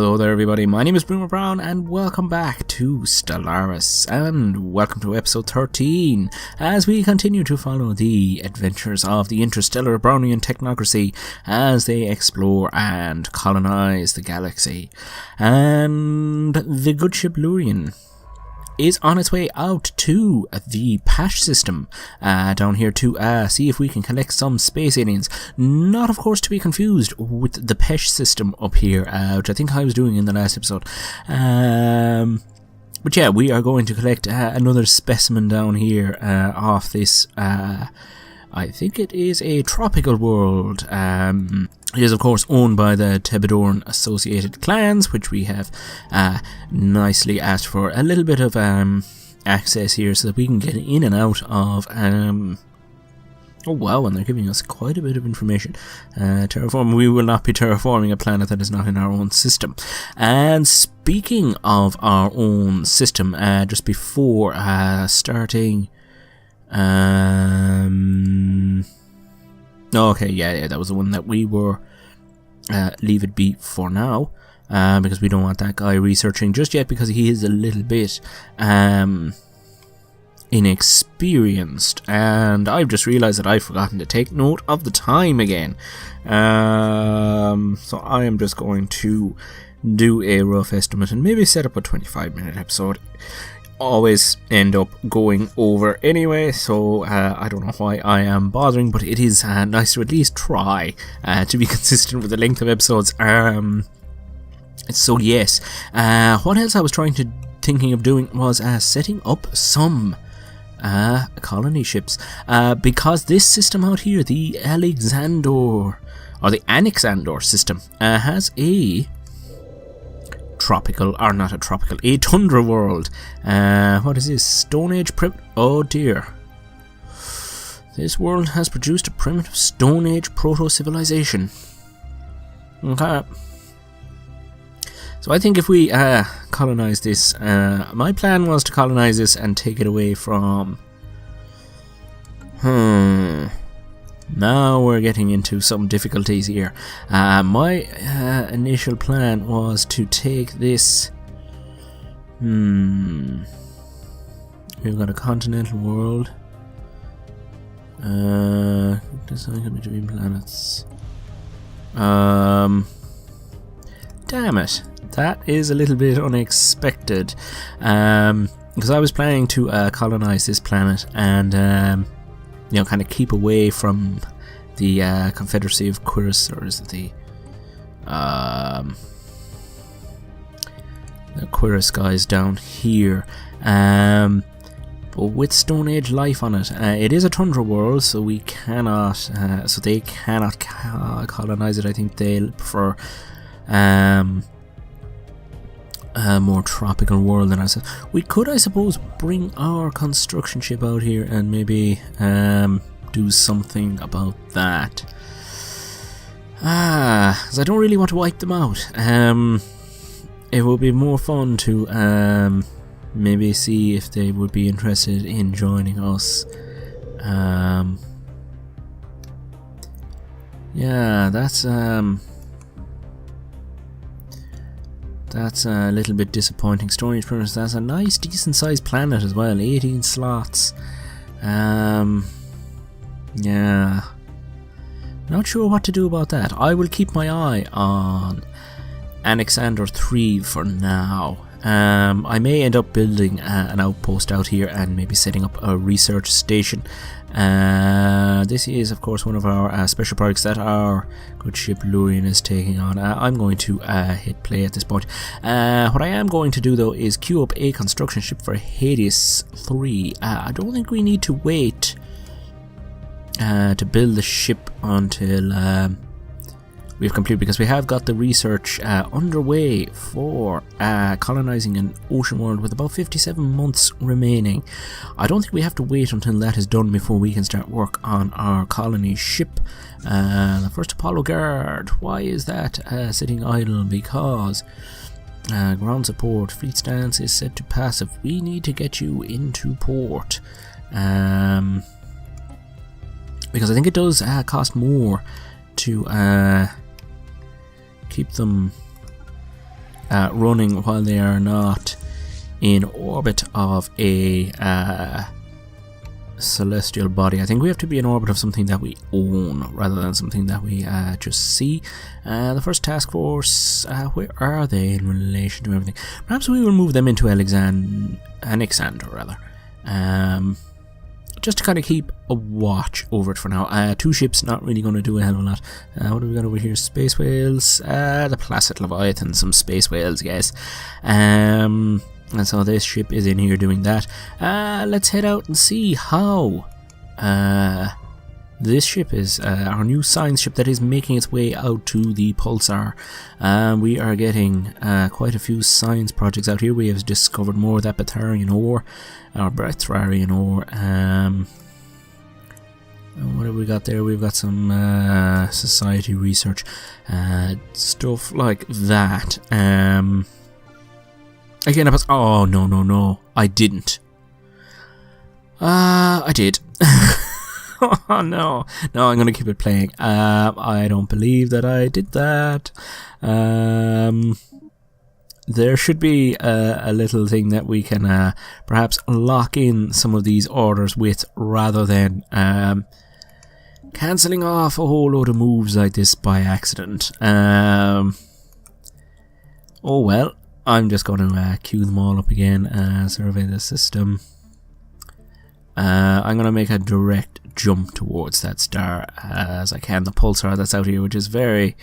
Hello there everybody, my name is Boomer Brown and welcome back to Stellaris and welcome to episode 13 as we continue to follow the adventures of the interstellar Brownian Technocracy as they explore and colonize the galaxy. And the good ship Lurrion is on its way out to the Pash system down here to see if we can collect some space aliens. Not, of course, to be confused with the Pesh system up here, which I think I was doing in the last episode. But yeah, we are going to collect another specimen down here off this, I think it is a tropical world. It is, of course, owned by the Tebedoran associated clans, which we have nicely asked for a little bit of access here so that we can get in and out of... oh wow, and they're giving us quite a bit of information. Terraform, we will not be terraforming a planet that is not in our own system. And speaking of our own system, just before starting... okay, yeah, that was the one that we were leave it be for now, because we don't want that guy researching just yet because he is a little bit inexperienced, and I've just realised that I've forgotten to take note of the time again. So I am just going to do a rough estimate and maybe set up a 25-minute episode. Always end up going over anyway, so I don't know why I am bothering, but it is nice to at least try to be consistent with the length of episodes. So yes, what else I was thinking of doing was setting up some colony ships, because this system out here, the Alexandor or the Anixandor system, has a a tundra world. What is this? Stone Age oh dear. This world has produced a primitive Stone Age proto-civilization. Okay. So I think if we colonize this, my plan was to colonize this and take it away from... Now we're getting into some difficulties here. My initial plan was to take this... We've got a continental world. Design between planets. Damn it. That is a little bit unexpected. Because I was planning to colonize this planet and... kind of keep away from the Confederacy of Quiris, or is it the Quiris guys down here. But with Stone Age life on it, it is a tundra world, so we cannot, so they cannot colonize it. I think they'll prefer a more tropical world than us. We could, I suppose, bring our construction ship out here and maybe do something about that. Because I don't really want to wipe them out. It would be more fun to maybe see if they would be interested in joining us. Yeah, that's a little bit disappointing. Stone Age Primates, that's a nice decent sized planet as well, 18 slots. Yeah, not sure what to do about that. I will keep my eye on Alexander 3 for now. I may end up building an outpost out here and maybe setting up a research station. This is, of course, one of our special projects that our good ship Lurrion is taking on. I'm going to hit play at this point. What I am going to do, though, is queue up a construction ship for Hades 3. I don't think we need to wait to build the ship until we've completed, because we have got the research underway for colonizing an ocean world with about 57 months remaining. I don't think we have to wait until that is done before we can start work on our colony ship. The first Apollo guard, why is that sitting idle? Because ground support, fleet stance is set to passive. We need to get you into port. Because I think it does cost more to keep them running while they are not in orbit of a celestial body. I think we have to be in orbit of something that we own rather than something that we just see. The first task force, where are they in relation to everything? Perhaps we will move them into Alexander rather. Just to kind of keep a watch over it for now. 2 ships, not really going to do a hell of a lot. What have we got over here? Space whales, the Placid Leviathan, some space whales, yes. And so this ship is in here doing that. Let's head out and see how this ship is our new science ship that is making its way out to the pulsar. We are getting quite a few science projects out here. We have discovered more of that Batharian ore, or Ratharag ore. What have we got there? We've got some society research, stuff like that. Again, oh no, I didn't. I did. Oh no, I'm gonna keep it playing. I don't believe that I did that. There should be a little thing that we can perhaps lock in some of these orders with, rather than cancelling off a whole load of moves like this by accident. Oh well, I'm just going to queue them all up again. Survey the system. I'm going to make a direct jump towards that star as I can. The pulsar that's out here, which is very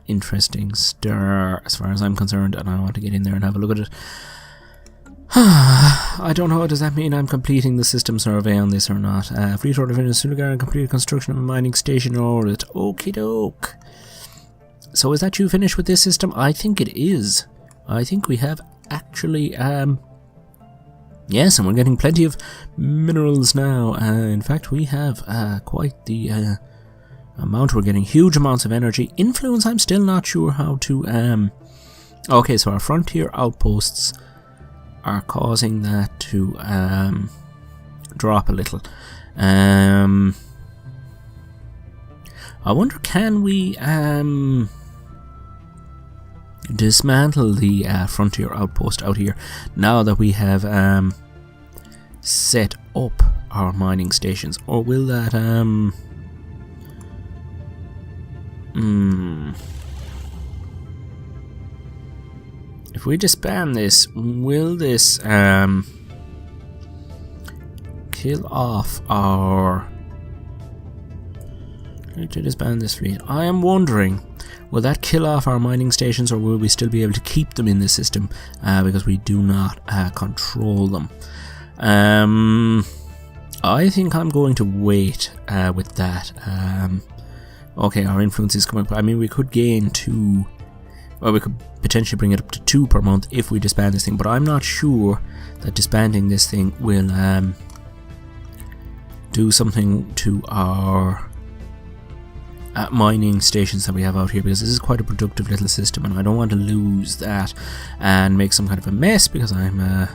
interesting star as far as I'm concerned, and I want to get in there and have a look at it. I don't know, does that mean I'm completing the system survey on this or not? Fleet order in Sulagar and completed construction of a mining station in orbit. Okie doke. So is that you finished with this system? I think it is. I think we have actually, yes, and we're getting plenty of minerals now. In fact, we have quite the amount. We're getting huge amounts of energy. Influence, I'm still not sure how to... Okay, so our frontier outposts are causing that to drop a little. I wonder, can we dismantle the frontier outpost out here now that we have set up our mining stations, or will that if we disband this, will this kill off our... to disband this fleet? I am wondering, will that kill off our mining stations, or will we still be able to keep them in the system because we do not control them? I think I'm going to wait with that. Okay, our influence is coming up. I mean, we could gain 2, well, we could potentially bring it up to 2 per month if we disband this thing, but I'm not sure that disbanding this thing will do something to our mining stations that we have out here, because this is quite a productive little system, and I don't want to lose that and make some kind of a mess, because I'm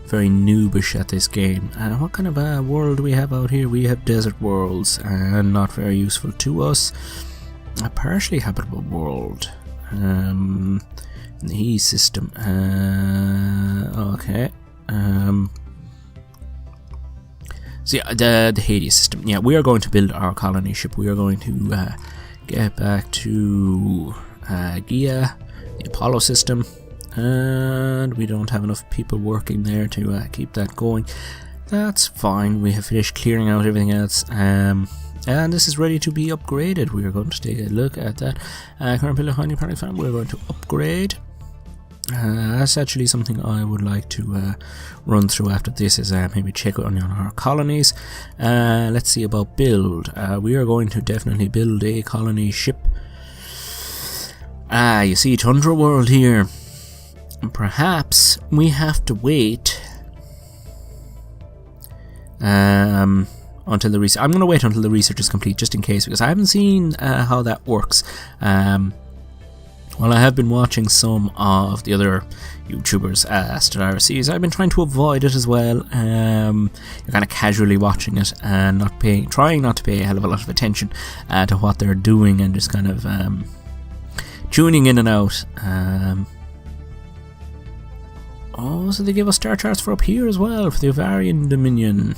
very noobish at this game. And what kind of a world do we have out here? We have desert worlds, and not very useful to us. A partially habitable world. The system. Okay. So yeah, the Hades system. Yeah, we are going to build our colony ship. We are going to get back to Gaia, the Apollo system, and we don't have enough people working there to keep that going. That's fine. We have finished clearing out everything else, and this is ready to be upgraded. We are going to take a look at that. Current build of Honey Party Farm. We're going to upgrade. That's actually something I would like to run through after this, is maybe check on our colonies. Let's see about build. We are going to definitely build a colony ship. You see Tundra World here. Perhaps we have to wait until the research. I'm going to wait until the research is complete, just in case, because I haven't seen how that works. Well, I have been watching some of the other YouTubers, Stellaris. I've been trying to avoid it as well. You're kind of casually watching it and trying not to pay a hell of a lot of attention to what they're doing, and just kind of tuning in and out. Oh, so they give us star charts for up here as well, for the Ovarian Dominion.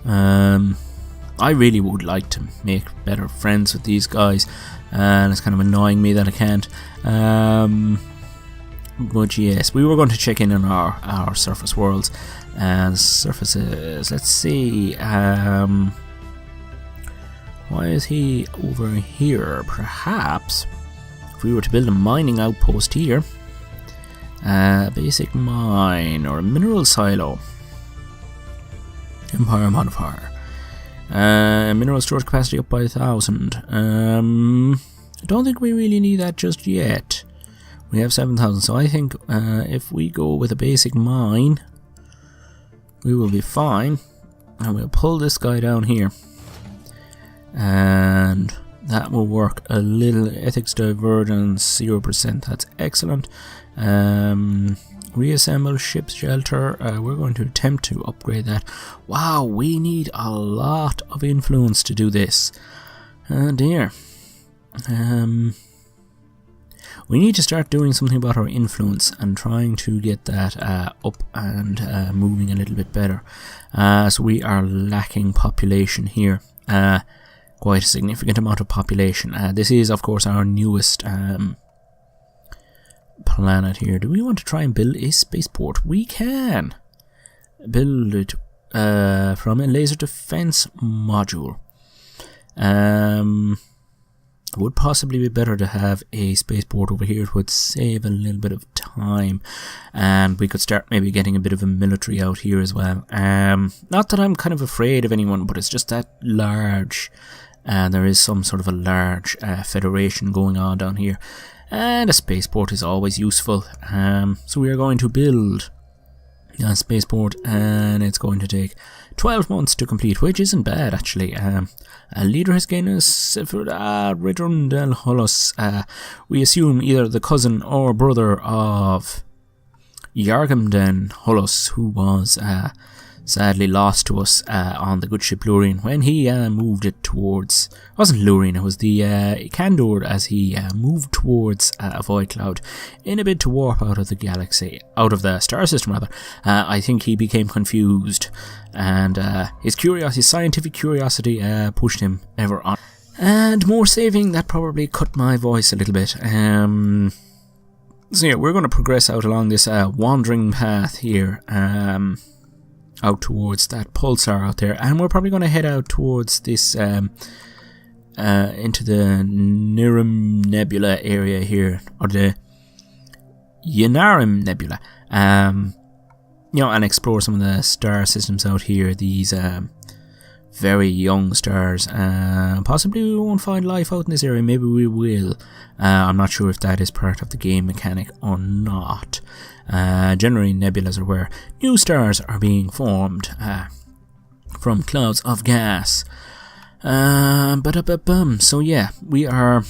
I really would like to make better friends with these guys, and it's kind of annoying me that I can't. But yes, we were going to check in on our surface worlds and surfaces. Let's see. Why is he over here? Perhaps if we were to build a mining outpost here, a basic mine or a mineral silo. Empire modifier. Mineral storage capacity up by 1,000. I don't think we really need that just yet. We have 7,000, so I think if we go with a basic mine, we will be fine. And we'll pull this guy down here. And that will work a little. Ethics divergence 0%. That's excellent. Reassemble ship's shelter. We're going to attempt to upgrade that. Wow, we need a lot of influence to do this. Oh dear. We need to start doing something about our influence and trying to get that up and moving a little bit better. So we are lacking population here. Quite a significant amount of population. This is, of course, our newest planet here. Do we want to try and build a spaceport? We can build it from a laser defense module. It would possibly be better to have a spaceport over here. It would save a little bit of time, and we could start maybe getting a bit of a military out here as well. Not that I'm kind of afraid of anyone, but it's just that large, and there is some sort of a large federation going on down here, and a spaceport is always useful. So we are going to build a spaceport, and it's going to take 12 months to complete, which isn't bad actually. A leader has gained a Ridron del Holos. We assume either the cousin or brother of Yargamden Holos, who was sadly lost to us on the good ship Lurrion when he moved it towards, it wasn't Lurrion, it was the Kandor, as he moved towards a void cloud in a bid to warp out of the galaxy, out of the star system rather. I think he became confused, and his scientific curiosity pushed him ever on. And more saving, that probably cut my voice a little bit. So yeah, we're going to progress out along this wandering path here, out towards that pulsar out there, and we're probably going to head out towards this into the Nirim Nebula area here, or the Yanarim Nebula, you know, and explore some of the star systems out here, these very young stars. Possibly we won't find life out in this area, maybe we will. I'm not sure if that is part of the game mechanic or not. Generally, nebulas are where new stars are being formed from clouds of gas. So yeah, we are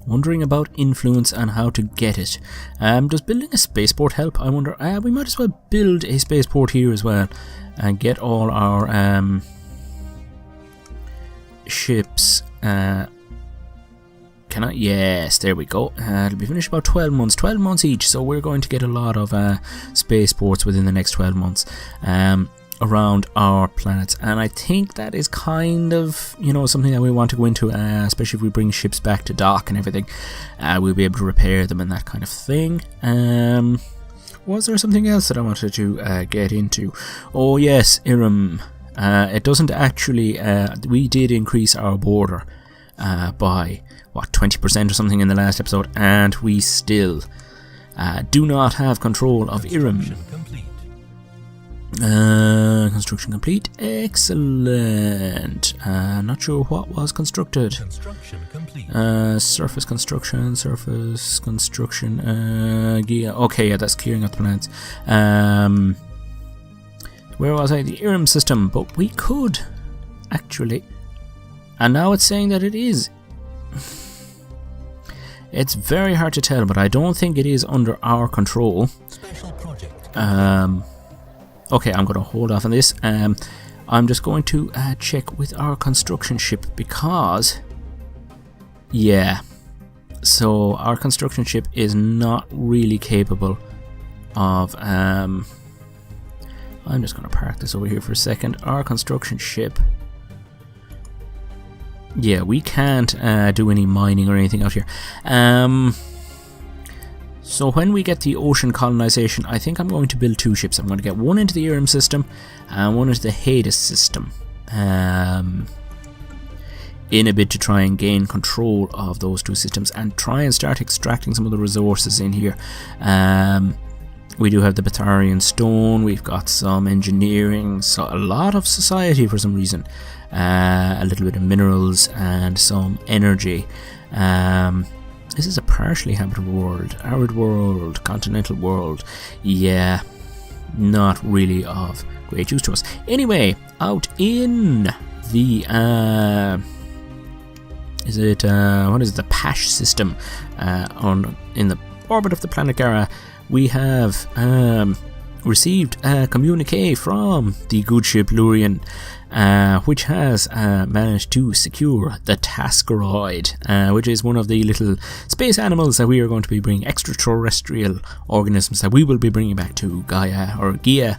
wondering about influence and how to get it. Does building a spaceport help? I wonder. We might as well build a spaceport here as well and get all our ships. Yes, there we go. It'll be finished about 12 months. 12 months each, so we're going to get a lot of spaceports within the next 12 months around our planets. And I think that is kind of, you know, something that we want to go into, especially if we bring ships back to dock and everything. We'll be able to repair them and that kind of thing. Was there something else that I wanted to get into? Oh yes, Iram. It doesn't actually, we did increase our border by, what, 20% or something in the last episode, and we still do not have control of Iram. Construction complete. Excellent. Not sure what was constructed. Construction complete. Surface construction. Okay, yeah, that's clearing up the planets. Where was I? The Iram system, but we could actually, and now it's saying that it is. It's very hard to tell, but I don't think it is under our control. Special project. Okay, I'm going to hold off on this. I'm just going to check with our construction ship because, yeah, So our construction ship is not really capable of... I'm just going to park this over here for a second. Our construction ship... Yeah, we can't do any mining or anything out here. So when we get the ocean colonization, I think I'm going to build 2 ships. I'm going to get one into the Irem system and one into the Hades system. In a bid to try and gain control of those 2 systems and try and start extracting some of the resources in here. We do have the Batharian stone, we've got some engineering, so a lot of society for some reason. A little bit of minerals and some energy. This is a partially habitable world, arid world, continental world. Yeah, not really of great use to us. Anyway, out in the the Pash system in the orbit of the planet Gara, we have received a communique from the good ship Lurrion, which has managed to secure the Tascaroid, which is one of the little space animals that we are going to be bringing, extraterrestrial organisms that we will be bringing back to Gaia or Gaia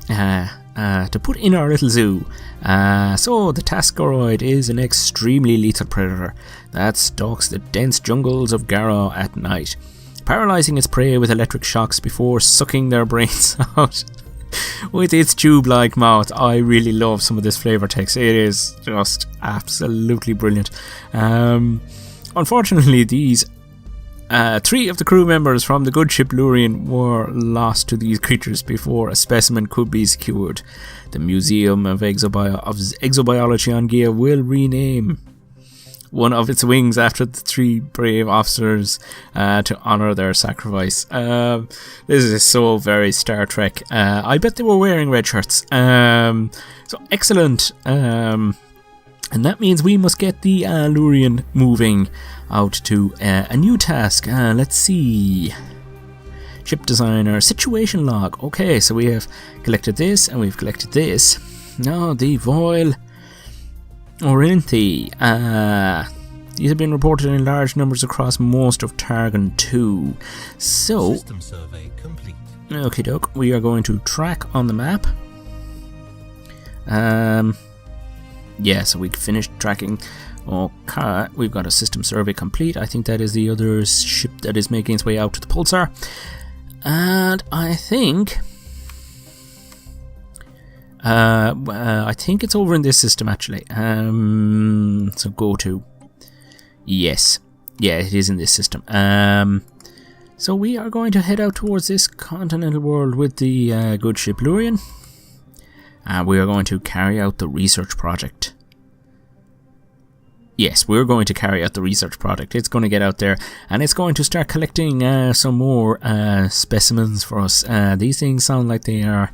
to put in our little zoo. So the Tascaroid is an extremely lethal predator that stalks the dense jungles of Gara at night, paralysing its prey with electric shocks before sucking their brains out with its tube-like mouth. I really love some of this flavour text. It is just absolutely brilliant. Unfortunately, these 3 of the crew members from the good ship Lurrion were lost to these creatures before a specimen could be secured. The Museum of Exobiology on Gaia will rename one of its wings after the 3 brave officers to honour their sacrifice. This is so very Star Trek. I bet they were wearing red shirts. So excellent. And that means we must get the Lurrion moving out to a new task. Let's see. Ship designer, situation log. Okay, so we have collected this and we've collected this. Now the Voil Orinthe. These have been reported in large numbers across most of Targon 2. So, system survey complete. Okay, doke. We are going to track on the map. Yeah, so we finished tracking. Okay, we've got a system survey complete. I think that is the other ship that is making its way out to the pulsar. And I think it's over in this system actually. So go to. Yes. Yeah, it is in this system. So we are going to head out towards this continental world with the good ship Lurrion. We are going to carry out the research project. Yes, we're going to carry out the research project. It's going to get out there and it's going to start collecting some more specimens for us. These things sound like they are,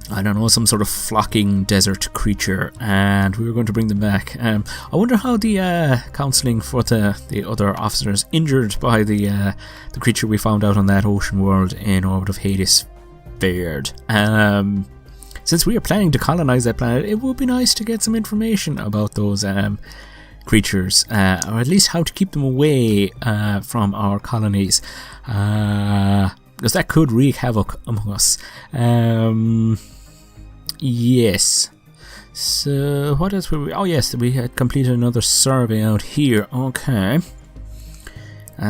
I don't know, some sort of flocking desert creature, and we were going to bring them back. I wonder how the counselling for the other officers injured by the creature we found out on that ocean world in orbit of Hades fared. Since we are planning to colonise that planet, it would be nice to get some information about those creatures, or at least how to keep them away from our colonies, because that could wreak havoc among us. Yes. So what else were we? Oh yes, we had completed another survey out here. Okay.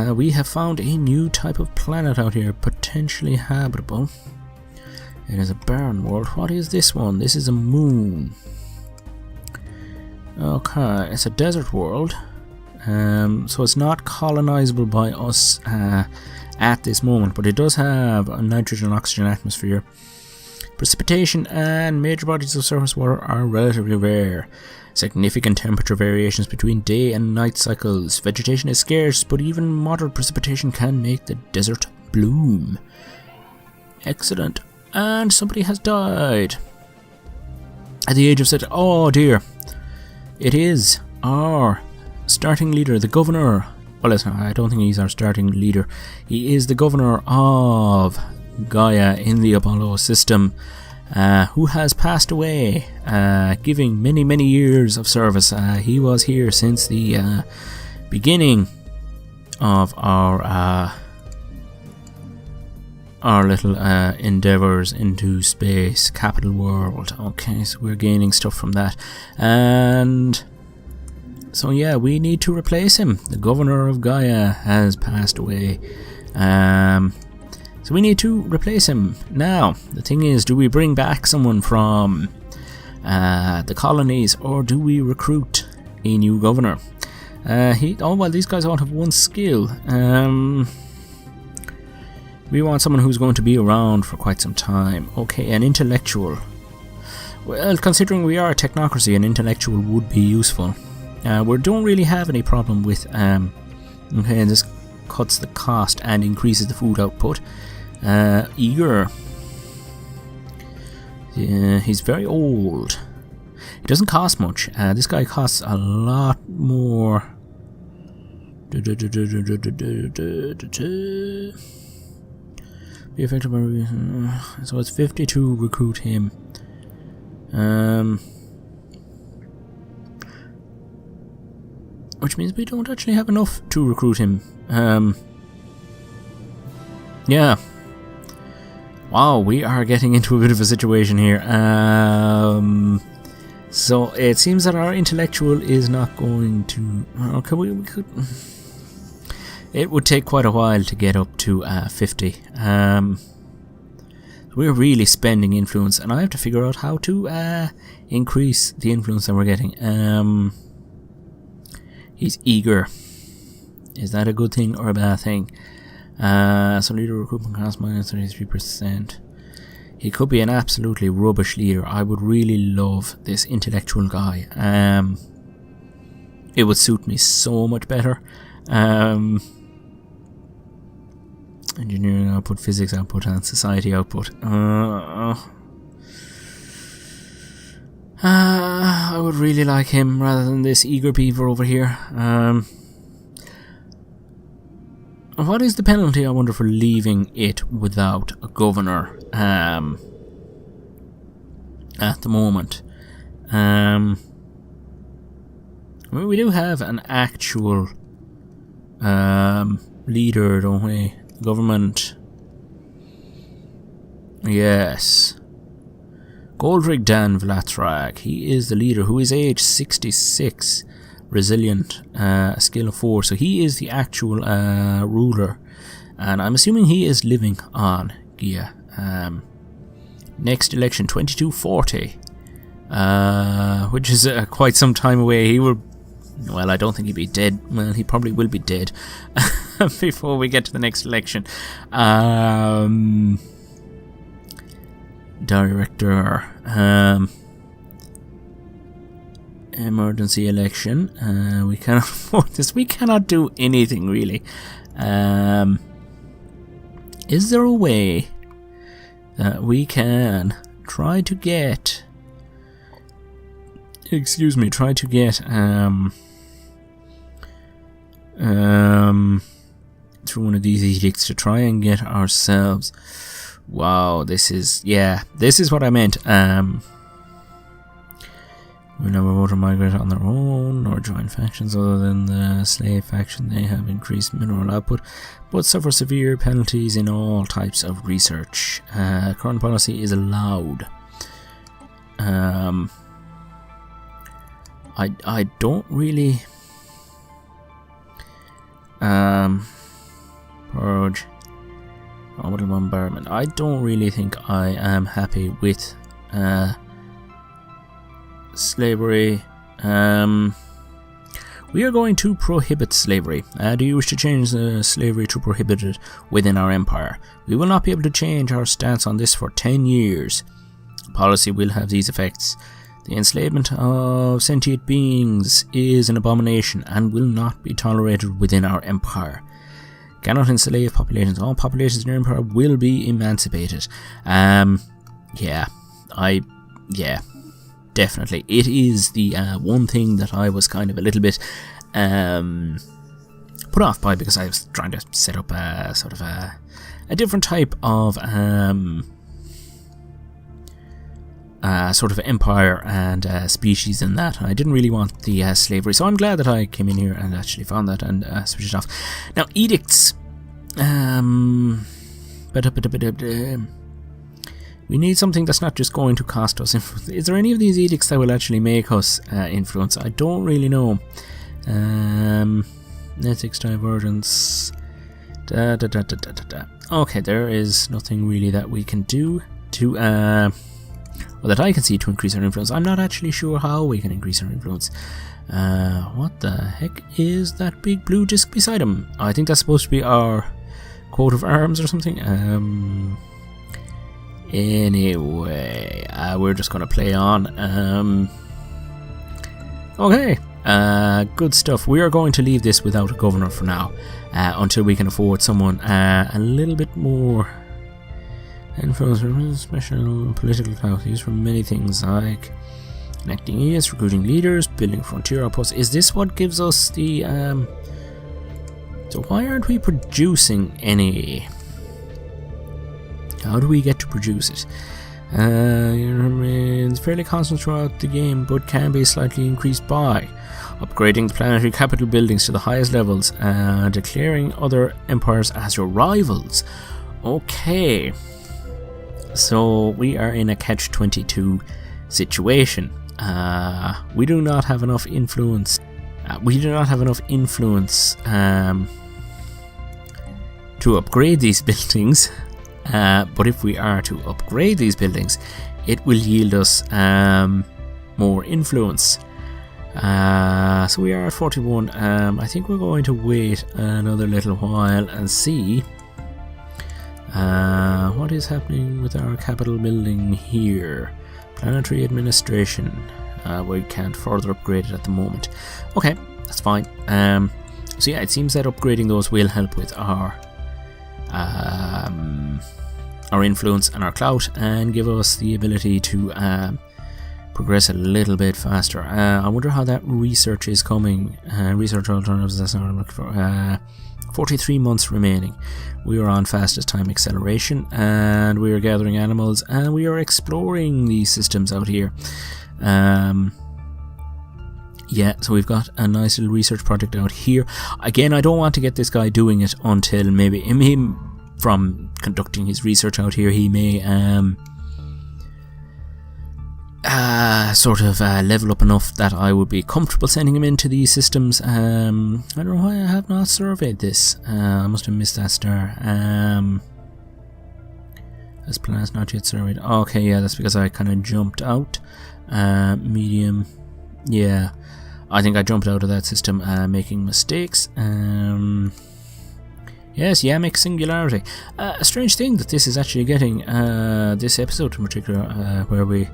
We have found a new type of planet out here, potentially habitable. It is a barren world. What is this one? This is a moon. Okay, it's a desert world. So it's not colonizable by us at this moment, but it does have a nitrogen oxygen atmosphere. Precipitation and major bodies of surface water are relatively rare. Significant temperature variations between day and night cycles. Vegetation is scarce, but even moderate precipitation can make the desert bloom. Excellent. And somebody has died at the age of 6. Oh dear. It is our starting leader, the governor. Well, listen, I don't think he's our starting leader. He is the governor of Gaia in the Apollo system, who has passed away, giving many years of service. He was here since the beginning of our little endeavors into space. Capital World. Okay, so we're gaining stuff from that. And so yeah, we need to replace him. The governor of Gaia has passed away. So we need to replace him. Now, the thing is, do we bring back someone from the colonies, or do we recruit a new governor? Well, these guys all have one skill. We want someone who's going to be around for quite some time. Okay, an intellectual. Well, considering we are a technocracy, an intellectual would be useful. We don't really have any problem with... okay, this cuts the cost and increases the food output. Eager. Yeah, he's very old. It doesn't cost much. This guy costs a lot more. Be effective. So it's 50 to recruit him. Which means we don't actually have enough to recruit him. Yeah. Wow, we are getting into a bit of a situation here. So it seems that our intellectual is not going to... Okay, we could... It would take quite a while to get up to 50. We're really spending influence, and I have to figure out how to increase the influence that we're getting. He's eager. Is that a good thing or a bad thing? So leader recruitment cost minus 33%. He could be an absolutely rubbish leader. I would really love this intellectual guy. It would suit me so much better. Engineering output, physics output, and society output. I would really like him rather than this eager beaver over here. What is the penalty, I wonder, for leaving it without a governor at the moment? Well, we do have an actual leader, don't we? Government. Yes. Valdrig Dan Ratharag. He is the leader, who is age 66. Resilient, skill of 4. So he is the actual ruler. And I'm assuming he is living on Gaia. Next election, 2240. Which is quite some time away. He will... Well, I don't think he'd be dead. Well, he probably will be dead before we get to the next election. Director. Emergency election. We cannot afford this. We cannot do anything, really. Is there a way that we can try to get... Excuse me, try to get... through one of these edicts to try and get ourselves... Wow, this is... Yeah, this is what I meant. We never vote or migrate on their own or join factions other than the slave faction. They have increased mineral output but suffer severe penalties in all types of research. Current policy is allowed. I don't really... Purge. Orbital bombardment. I don't really think I am happy with slavery. We are going to prohibit slavery. Do you wish to change slavery to prohibited within our empire? We will not be able to change our stance on this for 10 years. Policy will have these effects. The enslavement of sentient beings is an abomination and will not be tolerated within our empire. Cannot enslave populations. All populations in your empire will be emancipated. Yeah, definitely. It is the one thing that I was kind of a little bit put off by, because I was trying to set up a sort of a different type of sort of empire and species in that. I didn't really want the slavery, so I'm glad that I came in here and actually found that and switched it off. Now, edicts. We need something that's not just going to cost us influence. Is there any of these edicts that will actually make us influence? I don't really know. Ethics, divergence. Okay, there is nothing really that we can do to, or that I can see to increase our influence. I'm not actually sure how we can increase our influence. What the heck is that big blue disc beside him? I think that's supposed to be our coat of arms or something. Anyway, we're just going to play on. Okay, good stuff. We are going to leave this without a governor for now, until we can afford someone a little bit more influence, special political clout used for many things like connecting idiots, recruiting leaders, building frontier outposts. Is this what gives us the so why aren't we producing any? How do we get to produce it? It remains fairly constant throughout the game, but can be slightly increased by upgrading the planetary capital buildings to the highest levels and declaring other empires as your rivals. Okay, so we are in a catch-22 situation. We do not have enough influence. To upgrade these buildings. But if we are to upgrade these buildings, it will yield us more influence. So we are at 41. I think we're going to wait another little while and see what is happening with our capital building here. Planetary administration. We can't further upgrade it at the moment. Okay, that's fine. So yeah, it seems that upgrading those will help with our influence and our clout and give us the ability to progress a little bit faster. I wonder how that research is coming. Research alternatives, that's not what I'm looking for. 43 months remaining. We are on fastest time acceleration and we are gathering animals and we are exploring these systems out here. Yeah, so we've got a nice little research project out here. Again, I don't want to get this guy doing it until maybe him from conducting his research out here, he may sort of level up enough that I would be comfortable sending him into these systems. I don't know why I have not surveyed this. I must have missed that star. This planet's not yet surveyed. Okay, yeah, that's because I kind of jumped out. Medium. Yeah, I think I jumped out of that system making mistakes. Yes, Yamic Singularity. A strange thing that this is actually getting, this episode in particular, where we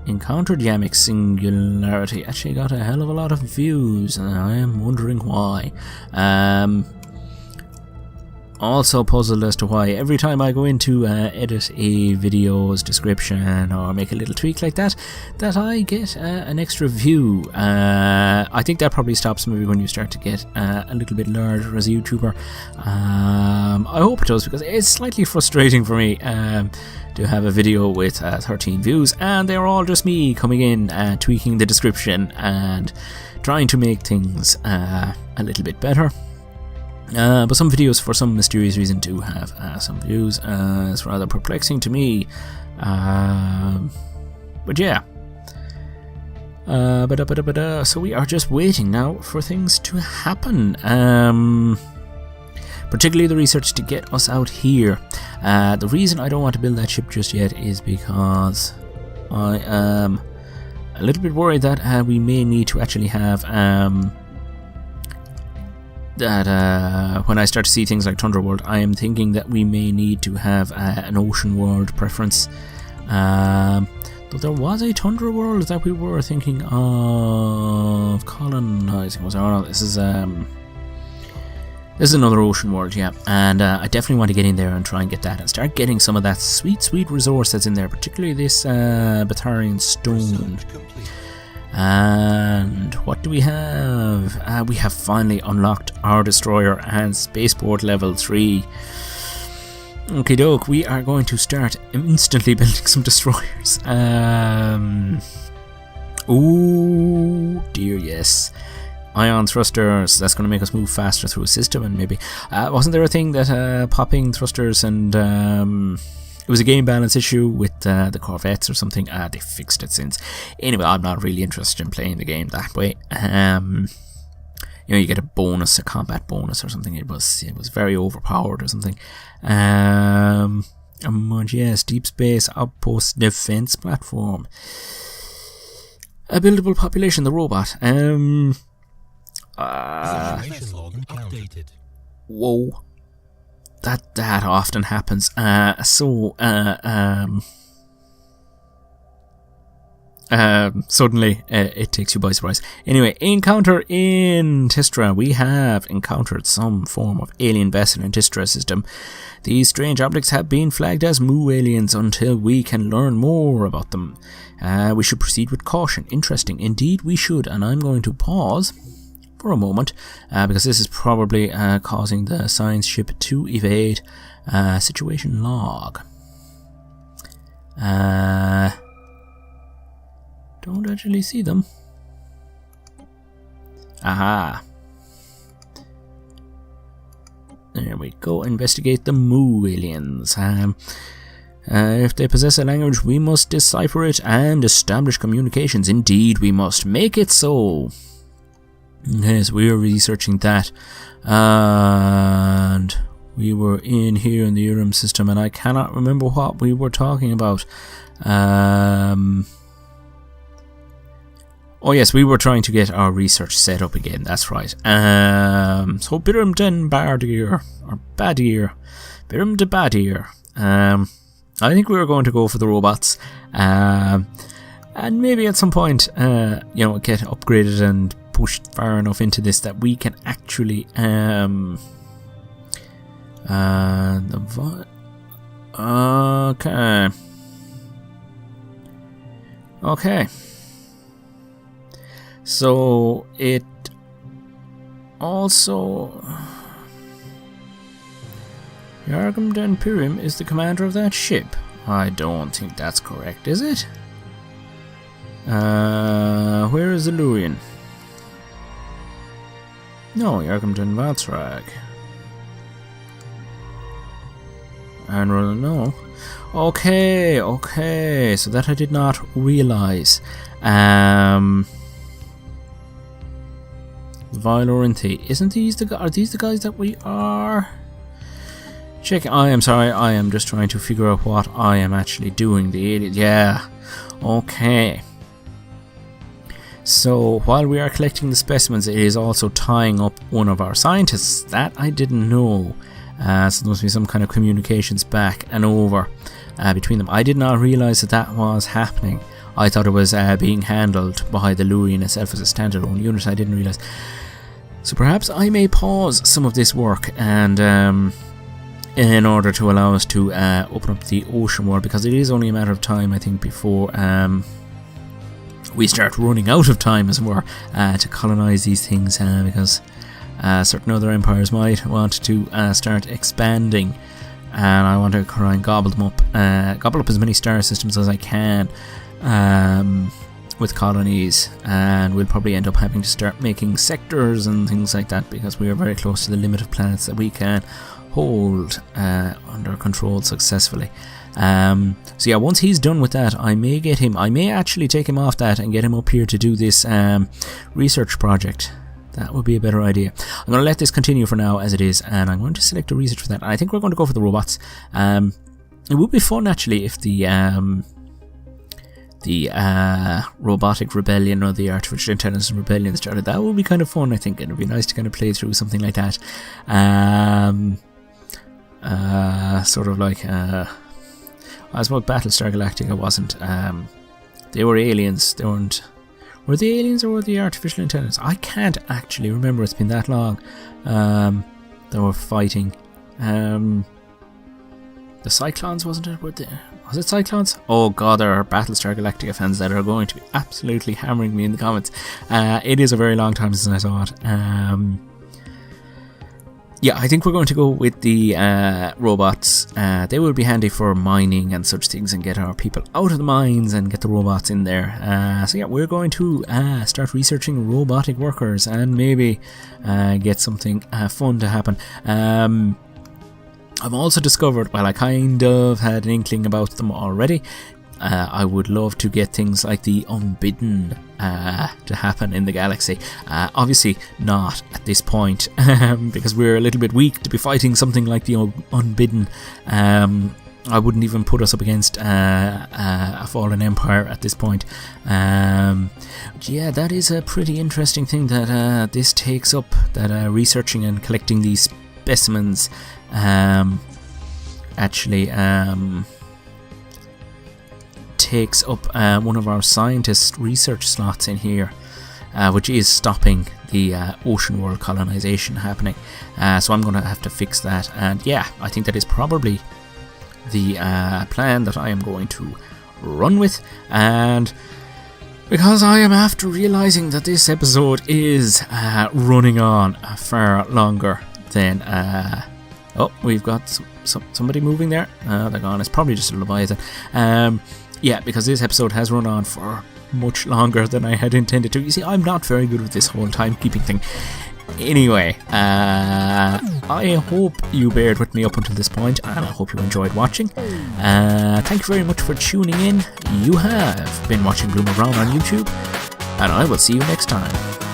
encountered Yamic Singularity, actually got a hell of a lot of views, and I am wondering why. Also puzzled as to why every time I go in to edit a video's description or make a little tweak like that, that I get an extra view. I think that probably stops maybe when you start to get a little bit larger as a YouTuber. I hope it does, because it's slightly frustrating for me to have a video with 13 views and they're all just me coming in, tweaking the description and trying to make things a little bit better. But some videos, for some mysterious reason, do have some views. It's rather perplexing to me. But yeah. So we are just waiting now for things to happen. Particularly the research to get us out here. The reason I don't want to build that ship just yet is because I am a little bit worried that we may need to actually have when I start to see things like Tundra World, I am thinking that we may need to have an ocean world preference. Though there was a Tundra World that we were thinking of colonizing. This is another ocean world, yeah. And I definitely want to get in there and try and get that and start getting some of that sweet resource that's in there, particularly this Batharian stone. And what do we have? We have finally unlocked our destroyer and spaceport level 3. Okay, doke. We are going to start instantly building some destroyers. Oh dear, yes. Ion thrusters. That's going to make us move faster through a system, and maybe wasn't there a thing that popping thrusters and it was a game balance issue with the Corvettes or something? They fixed it since. Anyway, I'm not really interested in playing the game that way. You know, you get a bonus, a combat bonus or something. It was very overpowered or something. Yes, deep space outpost defense platform. A buildable population, the robot. Whoa. That often happens. Suddenly it takes you by surprise. Anyway, encounter in Tistra. We have encountered some form of alien vessel in Tistra system. These strange objects have been flagged as Mu aliens until we can learn more about them. We should proceed with caution. Interesting. Indeed we should, and I'm going to pause for a moment because this is probably causing the science ship to evade. Situation log. Don't actually see them. Aha. There we go. Investigate the Mu aliens. If they possess a language, we must decipher it and establish communications. Indeed, we must make it so. Yes, we are researching that. And we were in here in the Urim system, and I cannot remember what we were talking about. Oh yes, we were trying to get our research set up again, that's right. So Birim den Bardir, or Badir. Birim de Badir. I think we were going to go for the robots. And maybe at some point, you know, get upgraded and pushed far enough into this that we can actually... Okay. So it also... Yargam Den Pirim is the commander of that ship. I don't think that's correct, is it? Where is the Lurrion? No, Yargam Den Ratharag. And no. Okay, so that I did not realise. Vilorinthi. Isn't these are these the guys that we are? Check. I am sorry. I am just trying to figure out what I am actually doing. The alien. Yeah. Okay. So while we are collecting the specimens, it is also tying up one of our scientists. That I didn't know. So there must be some kind of communications back and over between them. I did not realise that was happening. I thought it was being handled by the Lurrion itself as a standalone unit. I didn't realise. So perhaps I may pause some of this work and in order to allow us to open up the ocean world, because it is only a matter of time, I think, before we start running out of time, as it were, to colonise these things, because certain other empires might want to start expanding, and I want to try and gobble them up, gobble up as many star systems as I can with colonies, and we'll probably end up having to start making sectors and things like that, because we are very close to the limit of planets that we can hold under control successfully. So yeah, once he's done with that, I may get him, I may actually take him off that and get him up here to do this research project. That would be a better idea. I'm going to let this continue for now as it is, and I'm going to select a research for that. I think we're going to go for the robots. It would be fun actually if the robotic rebellion or the artificial intelligence rebellion started. That would be kind of fun, I think. It would be nice to kind of play through something like that. Sort of like I suppose Battlestar Galactica wasn't. They were aliens. They weren't. Were they aliens or were they artificial intelligence? I can't actually remember. It's been that long. They were fighting. The Cyclones, wasn't it? Was it Cyclones? Oh god, there are Battlestar Galactica fans that are going to be absolutely hammering me in the comments. It is a very long time since I saw it. yeah, I think we're going to go with the robots. They will be handy for mining and such things, and get our people out of the mines and get the robots in there. So yeah, we're going to start researching robotic workers and maybe get something fun to happen. I've also discovered, well, I kind of had an inkling about them already, I would love to get things like the Unbidden to happen in the galaxy. Obviously not at this point, because we're a little bit weak to be fighting something like the Unbidden. I wouldn't even put us up against a fallen empire at this point. Yeah, that is a pretty interesting thing that this takes up, that researching and collecting these specimens actually takes up one of our scientist research slots in here, which is stopping the ocean world colonization happening. So I'm going to have to fix that, and yeah, I think that is probably the plan that I am going to run with. And because I am after realizing that this episode is running on far longer than oh, we've got somebody moving there. They're gone. It's probably just a Leviathan. Yeah, because this episode has run on for much longer than I had intended to. You see, I'm not very good with this whole timekeeping thing. Anyway, I hope you bared with me up until this point, and I hope you enjoyed watching. Thank you very much for tuning in. You have been watching Bloomer Brown on YouTube, and I will see you next time.